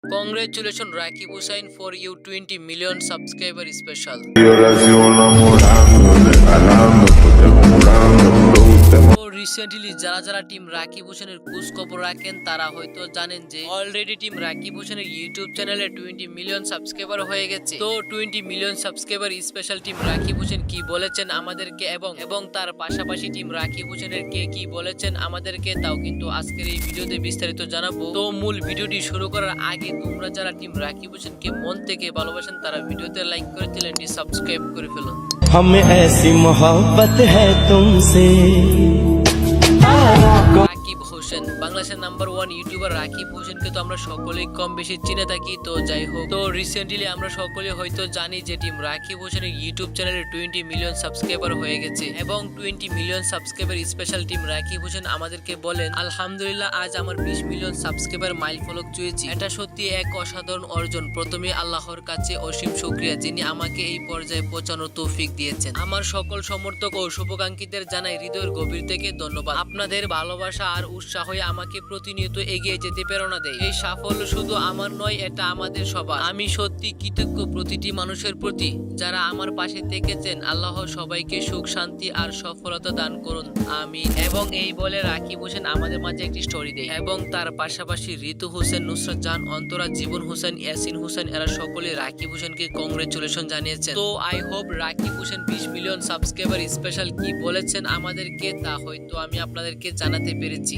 Congratulations Rakib Hussain for you 20 million subscriber special. তো recently যারা team Rakib হোসেনের খোঁজ খবর রাখেন তারা হয়তো জানেন যে অলরেডি টিম রাকিব হোসেনের ইউটিউব চ্যানেলে 20 মিলিয়ন সাবস্ক্রাইবার হয়ে গেছে। তো 20 million subscriber special team Rakib Hossain কি বলেছেন আমাদেরকে এবং তার পাশাপাশি টিম রাকিব হোসেনের কে কি বলেছেন আমাদেরকে তাও কিন্তু আজকের এই ভিডিওতে বিস্তারিত জানাবো। তো মূল ভিডিওটি শুরু করার আগে তোমরা যারা টিম রাকিব হোসেনকে মন থেকে ভালোবাসেন তারা ভিডিওতে লাইক করে চ্যানেলটি সাবস্ক্রাইব করে ফেলুন। हमें ऐसी मोहब्बत है तुमसे। রাকিব হোসেন বাংলাদেশের নাম্বার 1 ইউটিউবার রাকিব হোসেনকে তো আমরা সকলেই কম বেশি চিনে থাকি। তো যাই হোক, তো রিসেন্টলি আমরা সকলে হয়তো জানি যে টিম রাকিব হোসেনের ইউটিউব চ্যানেলে 20 মিলিয়ন সাবস্ক্রাইবার হয়ে গেছে এবং 20 million subscriber special team Rakib Hossain আমাদেরকে বলেন আলহামদুলিল্লাহ আজ আমার 20 মিলিয়ন সাবস্ক্রাইবার মাইল ফলক ছুঁয়েছি। এটা সত্যি এক অসাধারণ অর্জন। প্রথমে আল্লাহর কাছে অসীম শুকরিয়া যিনি আমাকে এই পর্যায়ে পৌঁছানোর তৌফিক দিয়েছেন। আমার সকল সমর্থক ও শুভাকাঙ্ক্ষীদের জানাই হৃদয়ের গভীর থেকে ধন্যবাদ। আপনাদের ভালোবাসা আর উৎসাহই আমাকে প্রতিনিয়ত এগিয়ে যেতে প্রেরণা দেয়। এই সাফল্য শুধু আমার নয়, এটা আমাদের সবার। আমি সত্যি কৃতজ্ঞ প্রতিটি মানুষের প্রতি যারা আমার পাশে থেকেছেন। আল্লাহ সবাইকে সুখ শান্তি আর সফলতা দান করুন, আমিন। এবং এই বলে রাকিব হোসেন আমাদের মাঝে একটি স্টোরি দেয় এবং তার পাশাপাশি ঋতু হোসেন, নুসরাত জাহান, অন্তরা, জীবন হোসেন, ইয়াসিন হোসেন এরা সকলে রাকিব হোসেনকে কংগ্রেচুলেশন জানিয়েছেন। তো I hope Rakib Hossain 20 million subscriber special কি বলেছেন আমাদেরকে তা হয়তো আমি আপনাদেরকে জানাতে পেরেছি।